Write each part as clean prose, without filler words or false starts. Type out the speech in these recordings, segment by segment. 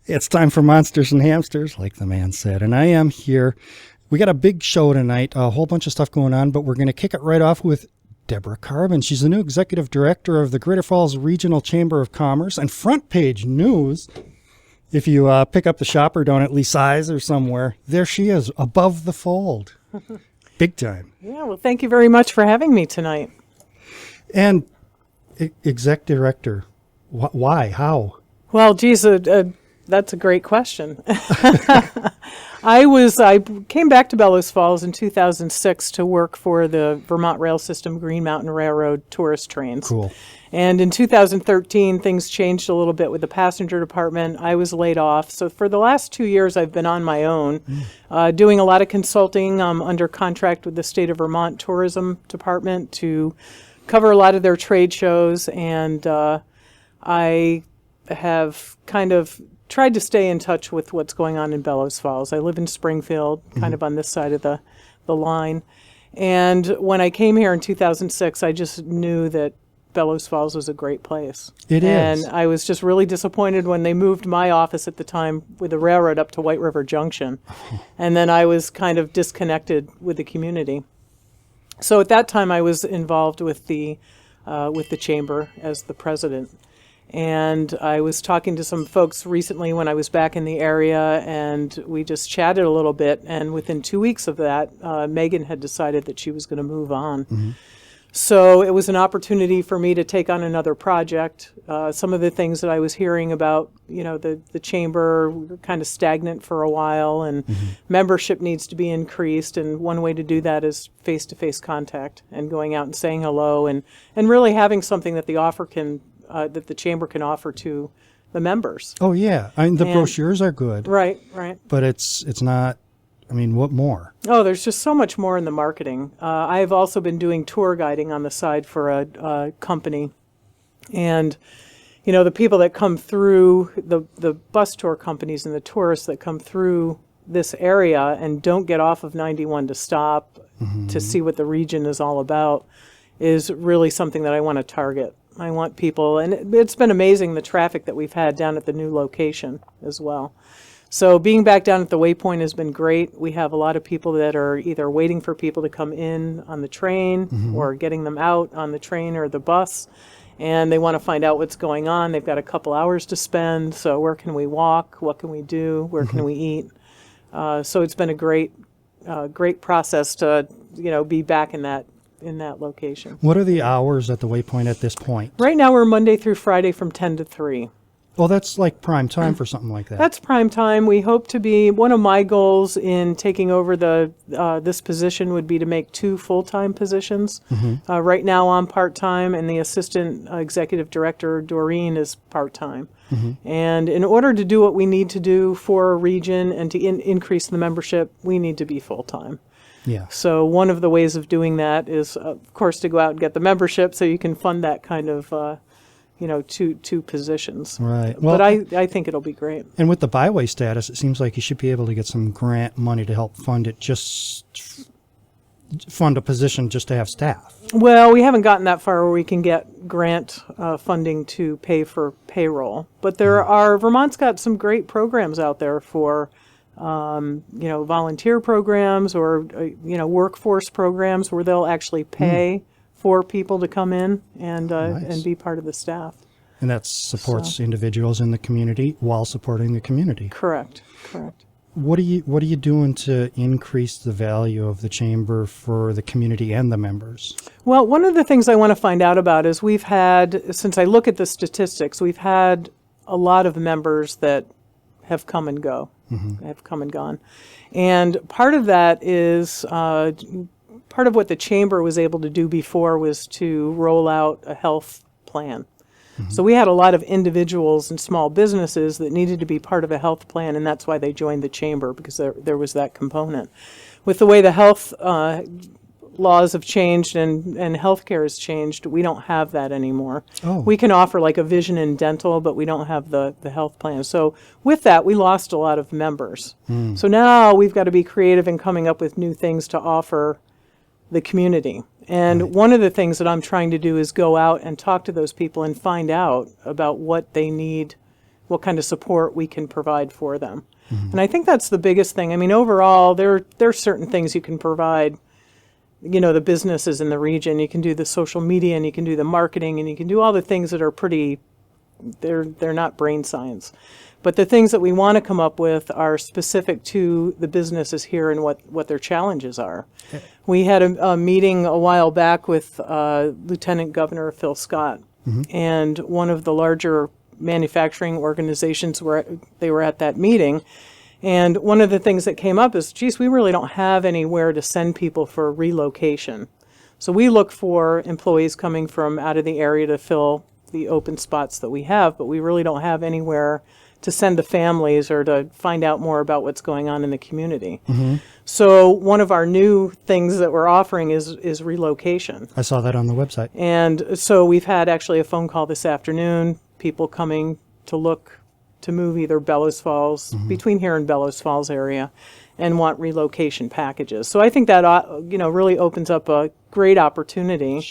It's time for Monsters and Hamsters, like the man said, and I am here. We got a big show tonight, a whole bunch of stuff going on, but we're going to kick it right off with Deborah Carbin. She's the new executive director of the Greater Falls Regional Chamber of Commerce, and front page news, if you pick up the shopper down at Leasai's or somewhere, there she is, above the fold. Big time. Yeah, well, thank you very much for having me tonight. And exec director, why? How? Well, geez, that's a great question. I came back to Bellows Falls in 2006 to work for the Vermont Rail System Green Mountain Railroad tourist trains. Cool. And in 2013, things changed a little bit with the passenger department. I was laid off. So for the last 2 years, I've been on my own, doing a lot of consulting. I'm under contract with the State of Vermont Tourism Department to cover a lot of their trade shows. And I have kind of tried to stay in touch with what's going on in Bellows Falls. I live in Springfield, kind of on this side of the line. And when I came here in 2006, I just knew that Bellows Falls was a great place. It is. And I was just really disappointed when they moved my office at the time with the railroad up to White River Junction. And then I was kind of disconnected with the community. So at that time, I was involved with the chamber as the president. And I was talking to some folks recently when I was back in the area, and we just chatted a little bit. And within 2 weeks of that, Megan had decided that she was going to move on. Mm-hmm. So it was an opportunity for me to take on another project. Some of the things that I was hearing about, the chamber, we were kind of stagnant for a while, and membership needs to be increased. And one way to do that is face-to-face contact and going out and saying hello, and really having something that that the chamber can offer to the members. Oh, yeah. I mean, the brochures are good. Right. But it's not, what more? Oh, there's just so much more in the marketing. I've also been doing tour guiding on the side for a company. And, the people that come through, the bus tour companies and the tourists that come through this area and don't get off of 91 to stop to see what the region is all about is really something that I want to target. I want people, and it's been amazing the traffic that we've had down at the new location as well. So being back down at the Waypoint has been great. We have a lot of people that are either waiting for people to come in on the train or getting them out on the train or the bus, and they want to find out what's going on. They've got a couple hours to spend, so where can we walk? What can we do? Where can we eat? So it's been a great process to, be back in that location. What are the hours at the Waypoint at this point? Right now we're Monday through Friday from 10 to 3. Well, that's like prime time for something like that. That's prime time. We hope to be, one of my goals in taking over this position would be to make 2 full-time positions. Right now I'm part-time, and the assistant executive director, Doreen, is part-time. And in order to do what we need to do for a region and to increase the membership, we need to be full-time. Yeah. So one of the ways of doing that is, of course, to go out and get the membership so you can fund that kind of, two positions. Right. Well, but I think it'll be great. And with the byway status, it seems like you should be able to get some grant money to help fund it, just fund a position just to have staff. Well, we haven't gotten that far where we can get grant funding to pay for payroll. But Vermont's got some great programs out there for volunteer programs or, workforce programs where they'll actually pay for people to come in and be part of the staff. And that supports individuals in the community while supporting the community. Correct. What are you doing to increase the value of the chamber for the community and the members? Well, one of the things I want to find out about is since I look at the statistics, we've had a lot of members that have come and gone. And part of that is, part of what the chamber was able to do before was to roll out a health plan. So we had a lot of individuals and small businesses that needed to be part of a health plan, and that's why they joined the chamber, because there was that component. With the way the health laws have changed and healthcare has changed, we don't have that anymore. Oh. We can offer like a vision and dental, but we don't have the health plan. So with that, we lost a lot of members. So now we've got to be creative in coming up with new things to offer the community. And one of the things that I'm trying to do is go out and talk to those people and find out about what they need what kind of support we can provide for them. And I think that's the biggest thing. I mean, overall, there are certain things you can provide, the businesses in the region. You can do the social media, and you can do the marketing, and you can do all the things that are they're not brain science. But the things that we want to come up with are specific to the businesses here and what their challenges are. Okay. We had a meeting a while back with Lieutenant Governor Phil Scott, and one of the larger manufacturing organizations they were at that meeting. And one of the things that came up is, geez, we really don't have anywhere to send people for relocation. So we look for employees coming from out of the area to fill the open spots that we have, but we really don't have anywhere to send the families or to find out more about what's going on in the community. So one of our new things that we're offering is relocation. I saw that on the website. And so we've had actually a phone call this afternoon, people coming to move either Bellows Falls, between here and Bellows Falls area, and want relocation packages. So I think that really opens up a great opportunity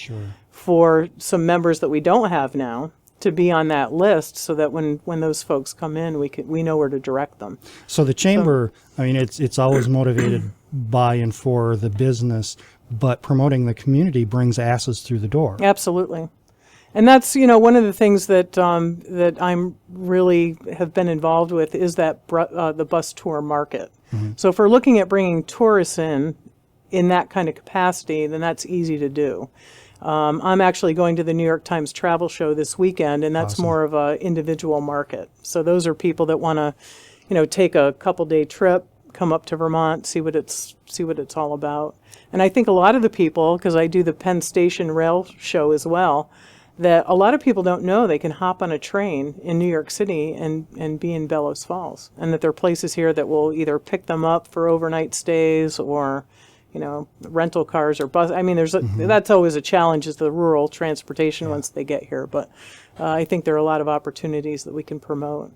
for some members that we don't have now to be on that list, so that when those folks come in, we know where to direct them. So the chamber, I mean, it's always motivated by and for the business, but promoting the community brings asses through the door. Absolutely. And that's, one of the things that I'm really have been involved with is that the bus tour market. So if we're looking at bringing tourists in that kind of capacity, then that's easy to do. I'm actually going to the New York Times Travel Show this weekend, and that's more of a individual market. So those are people that want to, take a couple-day trip, come up to Vermont, see what it's all about. And I think a lot of the people, because I do the Penn Station Rail Show as well, that a lot of people don't know they can hop on a train in New York City and be in Bellows Falls, and that there are places here that will either pick them up for overnight stays or, rental cars or bus. I mean, that's always a challenge, is the rural transportation once they get here. But I think there are a lot of opportunities that we can promote.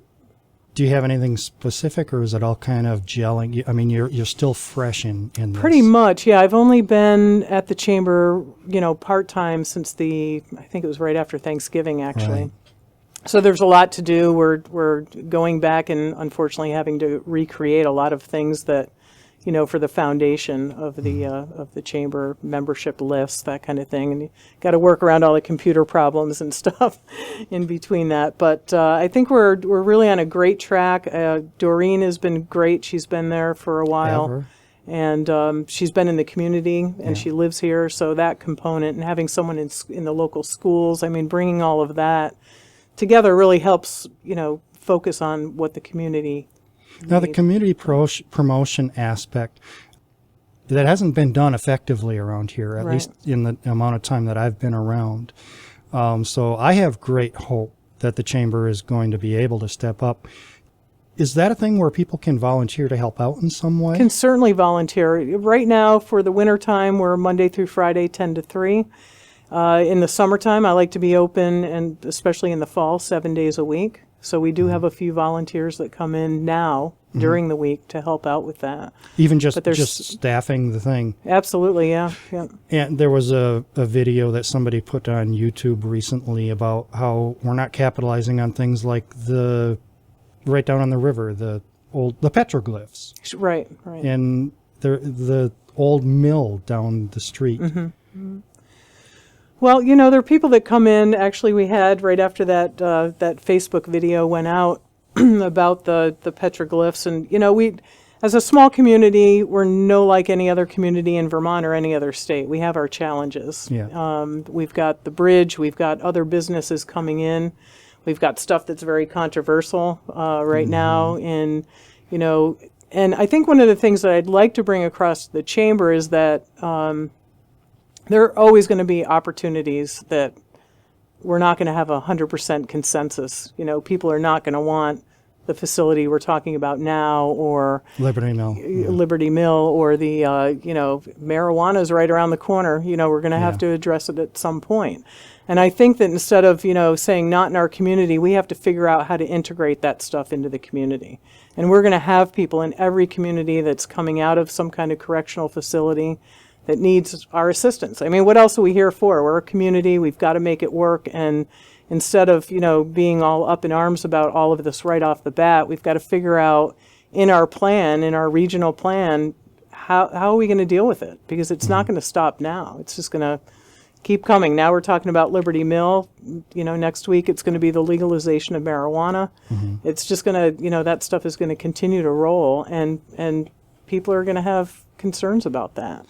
Do you have anything specific, or is it all kind of gelling? I mean, you're still fresh in this. Pretty much, yeah. I've only been at the chamber, part-time since I think it was right after Thanksgiving, actually. Right. So there's a lot to do. We're going back and unfortunately having to recreate a lot of things that, for the foundation of the chamber membership lists, that kind of thing. And you got to work around all the computer problems and stuff in between that. But I think we're really on a great track. Doreen has been great. She's been there for a while. Ever. And she's been in the community, and she lives here. So that component, and having someone in the local schools, I mean, bringing all of that together really helps, focus on what the community Now, the community promotion aspect, that hasn't been done effectively around here, at least in the amount of time that I've been around. So I have great hope that the chamber is going to be able to step up. Is that a thing where people can volunteer to help out in some way? Can certainly volunteer. Right now, for the wintertime, we're Monday through Friday, 10 to 3. In the summertime, I like to be open, and especially in the fall, 7 days a week. So we do have a few volunteers that come in now during the week to help out with that. Even just staffing the thing? Absolutely, yeah. And there was a video that somebody put on YouTube recently about how we're not capitalizing on things like right down on the river, the petroglyphs. Right. And the old mill down the street. Well, there are people that come in. Actually, we had right after that Facebook video went out about the petroglyphs, and we, as a small community, we're no like any other community in Vermont or any other state. We have our challenges. Yeah. We've got the bridge. We've got other businesses coming in. We've got stuff that's very controversial right now, and and I think one of the things that I'd like to bring across the chamber is that. There are always going to be opportunities that we're not going to have 100% consensus. People are not going to want the facility we're talking about now, or Liberty Mill, or the marijuana is right around the corner. We're going to have to address it at some point. And I think that instead of saying not in our community, we have to figure out how to integrate that stuff into the community. And we're going to have people in every community that's coming out of some kind of correctional facility that needs our assistance. I mean, what else are we here for? We're a community. We've got to make it work. And instead of, being all up in arms about all of this right off the bat, we've got to figure out in our plan, in our regional plan, how are we going to deal with it? Because it's not going to stop now. It's just going to keep coming. Now we're talking about Liberty Mill. Next week it's going to be the legalization of marijuana. It's just going to, that stuff is going to continue to roll, and people are going to have concerns about that.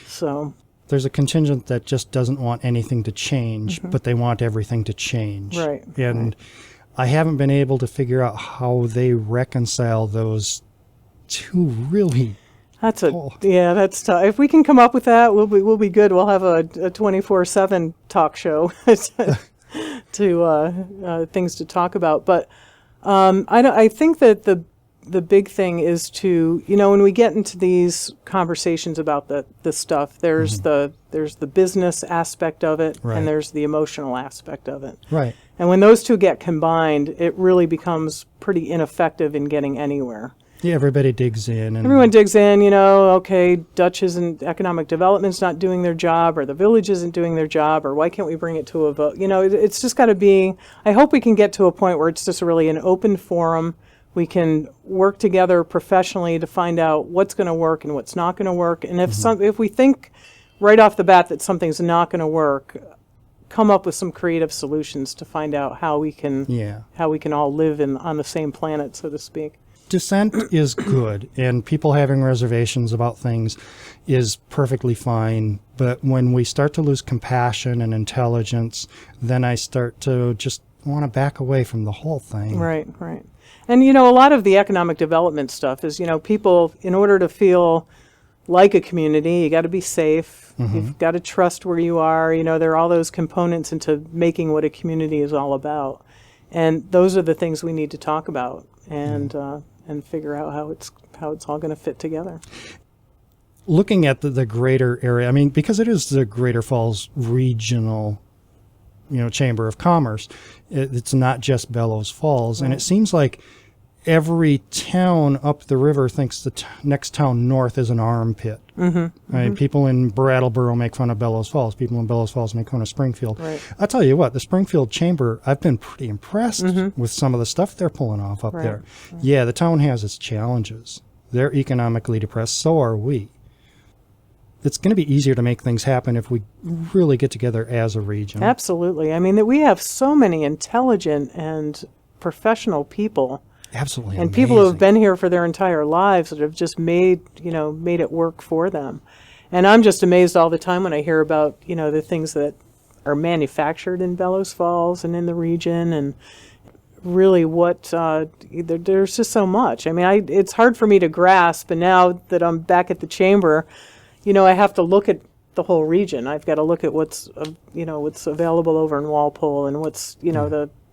So there's a contingent that just doesn't want anything to change, but they want everything to change. Right. And I haven't been able to figure out how they reconcile those two really. That's that's tough. If we can come up with that, we'll be good. We'll have a 24/7 talk show to things to talk about. But I think that the big thing is to, when we get into these conversations about the stuff, there's the business aspect of it, Right. and there's the emotional aspect of it. Right. And when those two get combined, it really becomes pretty ineffective in getting anywhere. Yeah, everybody digs in. And Everyone digs in, okay, Dutch isn't, economic development's not doing their job, or the village isn't doing their job, or why can't we bring it to a vote? It's just got to be, I hope we can get to a point where it's just really an open forum. We can work together professionally to find out what's going to work and what's not going to work. And if we think right off the bat that something's not going to work, come up with some creative solutions to find out how we can all live on the same planet, so to speak. Dissent is good, and people having reservations about things is perfectly fine. But when we start to lose compassion and intelligence, then I start to just want to back away from the whole thing. Right. And, a lot of the economic development stuff is, people, in order to feel like a community, you got to be safe. You've got to trust where you are. There are all those components into making what a community is all about. And those are the things we need to talk about and figure out how it's all going to fit together. Looking at the greater area, because it is the Greater Falls Regional, Chamber of Commerce, it's not just Bellows Falls, Right. and it seems like every town up the river thinks the next town north is an armpit. People in Brattleboro make fun of Bellows Falls. People in Bellows Falls make fun of Springfield. Right. I'll tell you what, the Springfield Chamber, I've been pretty impressed with some of the stuff they're pulling off up there. Right. Yeah, the town has its challenges. They're economically depressed. So are we. It's going to be easier to make things happen if we really get together as a region. Absolutely. That we have so many intelligent and professional people. Absolutely And amazing. people who have been here for their entire lives that have just made it work for them. And I'm just amazed all the time when I hear about, the things that are manufactured in Bellows Falls and in the region, and really there's just so much. It's hard for me to grasp, and now that I'm back at the chamber, I have to look at the whole region. I've got to look at what's available over in Walpole and what's,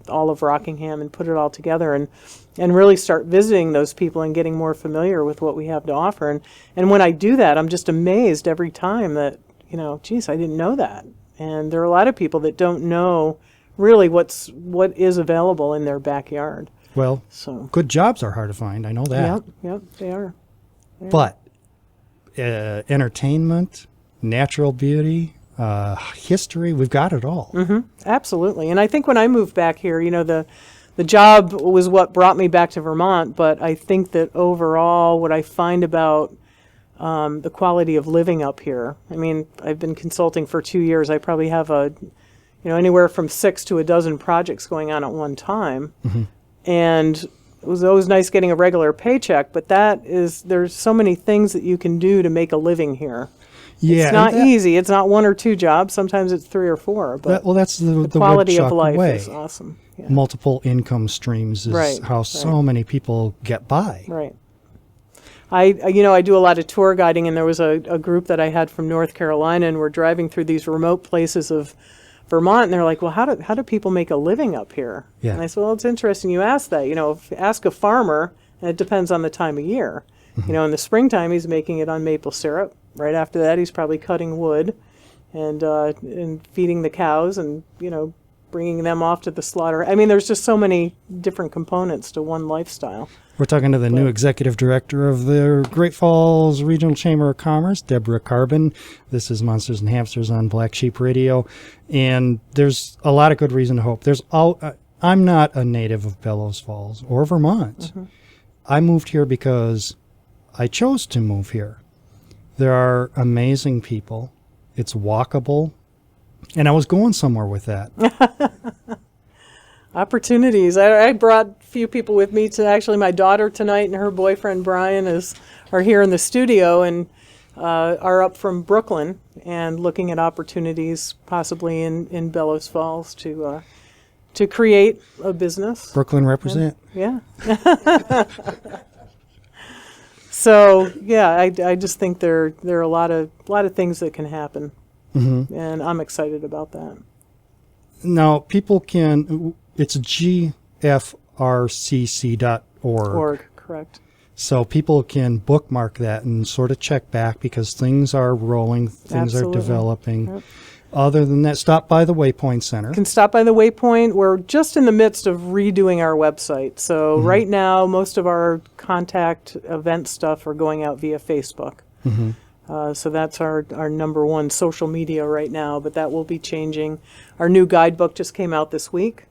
all of Rockingham, and put it all together and really start visiting those people and getting more familiar with what we have to offer. And when I do that, I'm just amazed every time that, geez, I didn't know that. And there are a lot of people that don't know really what is available in their backyard. Well, So good jobs are hard to find. I know that. Yep, they are. But entertainment, natural beauty, history, we've got it all. Absolutely. And I think when I moved back here, the job was what brought me back to Vermont, but I think that overall what I find about the quality of living up here, I've been consulting for 2 years. I probably have anywhere from 6 to a dozen projects going on at one time. And it was always nice getting a regular paycheck, but there's so many things that you can do to make a living here. Yeah, It's not easy. It's not 1 or 2 jobs. Sometimes it's 3 or 4. But that's the quality of woodchuck life way. is awesome. Yeah. Multiple income streams is how so many people get by. Right. I do a lot of tour guiding, and there was a group that I had from North Carolina, and we're driving through these remote places of Vermont, and they're like, well, how do people make a living up here? Yeah. And I said, well, it's interesting you ask that. Ask a farmer, and it depends on the time of year. In the springtime, he's making it on maple syrup. Right after that, he's probably cutting wood and feeding the cows and, bringing them off to the slaughter. There's just so many different components to one lifestyle. We're talking to the new executive director of the Great Falls Regional Chamber of Commerce, Deborah Carbin. This is Monsters and Hamsters on Black Sheep Radio, and there's a lot of good reason to hope. I'm not a native of Bellows Falls or Vermont. Mm-hmm. I moved here because I chose to move here. There are amazing people. It's walkable, and I was going somewhere with that. Opportunities. I brought a few people with me to actually my daughter tonight and her boyfriend Brian are here in the studio and are up from Brooklyn and looking at opportunities possibly in Bellows Falls to create a business. Brooklyn represent. Yeah. So yeah, I just think there are a lot of things that can happen, mm-hmm. and I'm excited about that. Now people can. It's gfrcc.org. Correct. So people can bookmark that and sort of check back because things are rolling, things Absolutely. are developing. Yep. Other than that, stop by the Waypoint Center. You can stop by the Waypoint. We're just in the midst of redoing our website. So mm-hmm. right now, most of our contact event stuff are going out via Facebook. Mm-hmm. So that's our number one social media right now, but that will be changing. Our new guidebook just came out this week.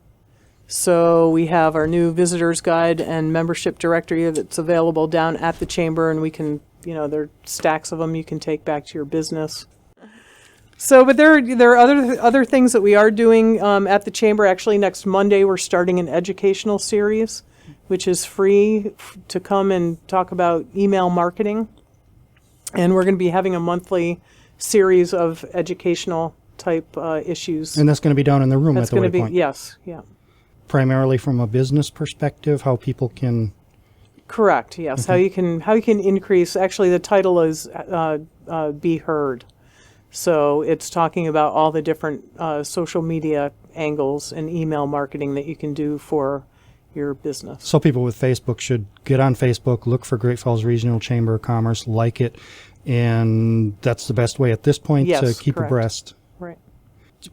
So we have our new visitor's guide and membership directory that's available down at the chamber, and we can, there are stacks of them you can take back to your business. So, but there are other things that we are doing at the chamber. Actually, next Monday we're starting an educational series, which is free to come and talk about email marketing. And we're going to be having a monthly series of educational type issues. And that's going to be down in the room at the Waypoint. That's going to be, yes, yeah. Primarily from a business perspective, how people can... Correct, yes. Okay. How you can increase... Actually, the title is Be Heard. So it's talking about all the different social media angles and email marketing that you can do for your business. So people with Facebook should get on Facebook, look for Great Falls Regional Chamber of Commerce, like it, and that's the best way at this point to keep abreast. Right.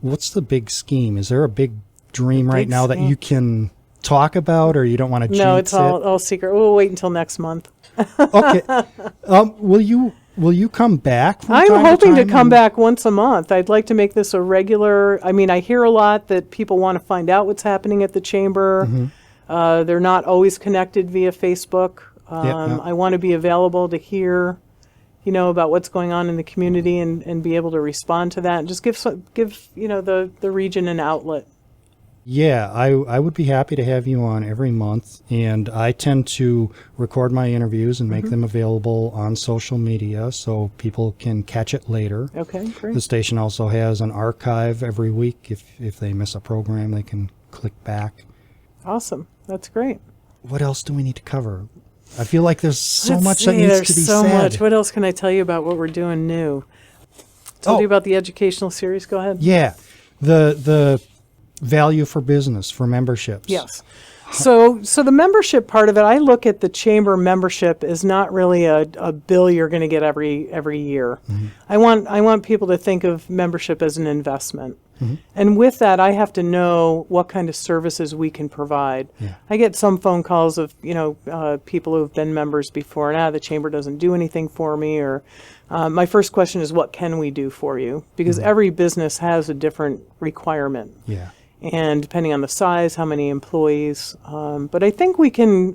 What's the big scheme? Is there a big dream right now that you can talk about, or you don't want to jinx it? No, it's all secret. We'll wait until next month. Okay. Will you come back from I'm time hoping to to come back once a month. I'd like to make this a regular... I mean, I hear a lot that people want to find out what's happening at the chamber. Mm-hmm. They're not always connected via Facebook. I want to be available to hear, about what's going on in the community and be able to respond to that and just give the region an outlet. Yeah, I would be happy to have you on every month, and I tend to record my interviews and make mm-hmm. them available on social media so people can catch it later. Okay, great. The station also has an archive every week. If they miss a program, they can click back. Awesome. That's great. What else do we need to cover? I feel like there's so much that needs to be said. There's so much. What else can I tell you about what we're doing new? Told you about the educational series. Go ahead. Yeah. The value for business, for memberships. Yes. So the membership part of it, I look at the chamber membership as not really a bill you're going to get every year. Mm-hmm. I want people to think of membership as an investment. Mm-hmm. And with that, I have to know what kind of services we can provide. Yeah. I get some phone calls of people who have been members before, and the chamber doesn't do anything for me. Or my first question is, what can we do for you? Because mm-hmm. every business has a different requirement. Yeah. And depending on the size, how many employees. But I think we can,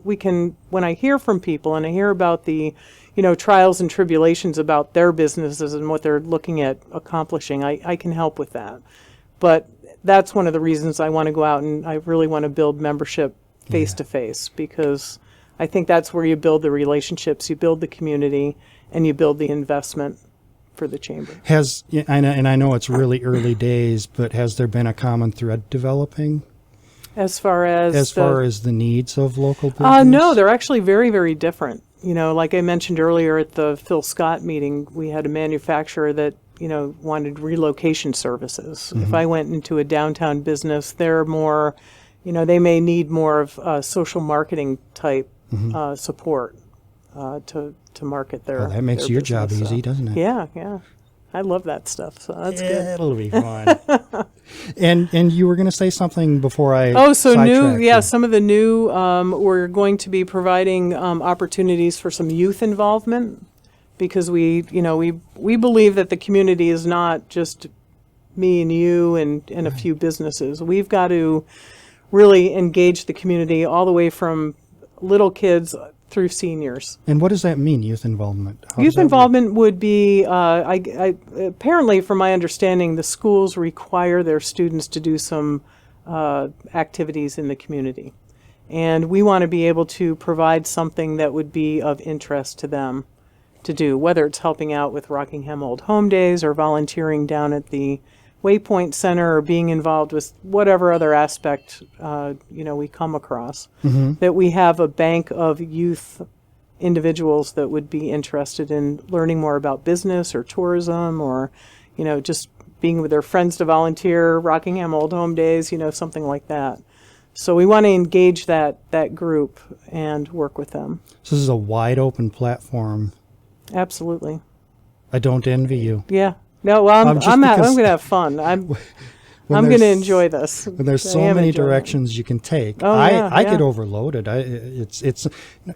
when I hear from people and I hear about the, trials and tribulations about their businesses and what they're looking at accomplishing, I can help with that. But that's one of the reasons I want to go out and I really want to build membership face-to-face, because I think that's where you build the relationships, you build the community, and you build the investment for the chamber. I know it's really early days, but has there been a common thread developing? As far as the needs of local business? No, they're actually very, very different. Like I mentioned earlier at the Phil Scott meeting, we had a manufacturer that, wanted relocation services. Mm-hmm. If I went into a downtown business, they're more, they may need more of social marketing type mm-hmm. Support to market their. Well, that makes your job easy, doesn't it? Yeah. I love that stuff, so that's good. It'll be fun. And you were going to say something before I So sidetracked you. some of the new, we're going to be providing opportunities for some youth involvement, because we believe that the community is not just me and you and a few businesses. We've got to really engage the community all the way from little kids through seniors. And what does that mean, youth involvement? How does Youth that work? involvement would be, apparently, from my understanding, the schools require their students to do some activities in the community. And we want to be able to provide something that would be of interest to them to do, whether it's helping out with Rockingham Old Home Days or volunteering down at the Waypoint Center or being involved with whatever other aspect we come across. That we have a bank of youth individuals that would be interested in learning more about business or tourism, or just being with their friends to volunteer, Rockingham Old Home Days, something like that. So we want to engage that group and work with them. So this is a wide open platform. Absolutely. I don't envy you. Yeah. No, well, I'm going to have fun. I'm going to there's- enjoy this. When there's I so am many enjoying it. directions you can take, Oh, yeah, I yeah. get overloaded. It's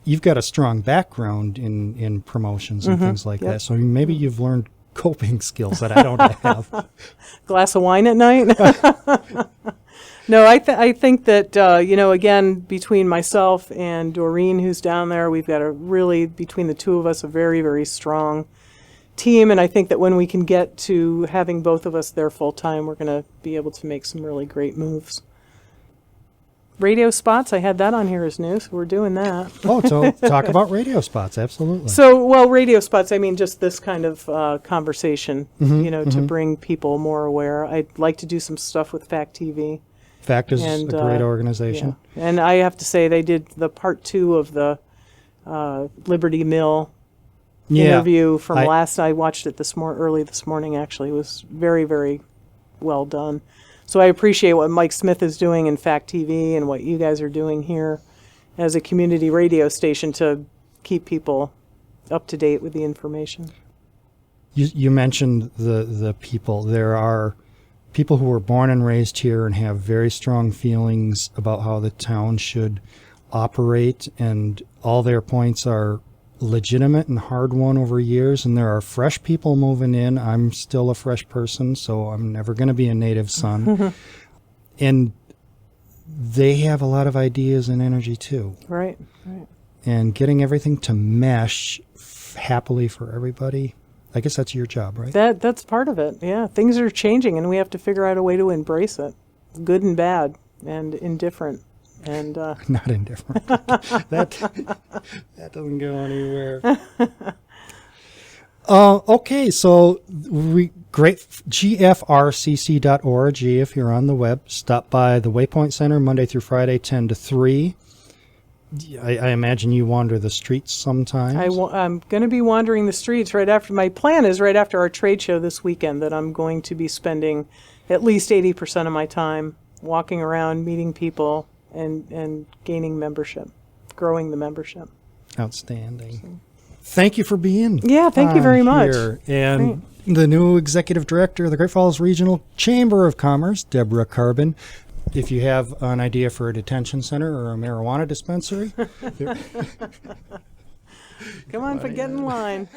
you've got a strong background in promotions and things like yep. that. So maybe you've learned coping skills that I don't have. Glass of wine at night? No, I think that, again, between myself and Doreen, who's down there, we've got between the two of us, a very, very strong team. And I think that when we can get to having both of us there full time, we're going to be able to make some really great moves. Radio spots, I had that on here as new, so we're doing that. Oh, so talk about radio spots. Absolutely. So, well, radio spots, I mean, just this kind of conversation, to bring people more aware. I'd like to do some stuff with Fact TV. Fact is And, a great organization. Yeah. And I have to say, they did the part 2 of the Liberty Mill interview from I watched it early this morning, actually. It was very, very well done. So I appreciate what Mike Smith is doing in Fact TV and what you guys are doing here as a community radio station to keep people up to date with the information. You mentioned the people. There are people who were born and raised here and have very strong feelings about how the town should operate, and all their points are legitimate and hard won over years. And there are fresh people moving in. I'm still a fresh person, so I'm never going to be a native son. And they have a lot of ideas and energy too. Right. And getting everything to mesh happily for everybody, I guess that's your job, right? That's part of it. Yeah, things are changing, and we have to figure out a way to embrace it, good and bad, and indifferent, and Not indifferent. that doesn't go anywhere. Okay, so great. GFRCC.org. If you're on the web, stop by the Waypoint Center Monday through Friday, 10 to 3. I imagine you wander the streets sometimes. I'm going to be wandering the streets right after. My plan is right after our trade show this weekend that I'm going to be spending at least 80% of my time walking around, meeting people, and gaining membership, growing the membership. Outstanding. Thank you for being Yeah, thank you very much. here. And the new executive director of the Great Falls Regional Chamber of Commerce, Deborah Carbin. If you have an idea for a detention center or a marijuana dispensary, Come on, get in line.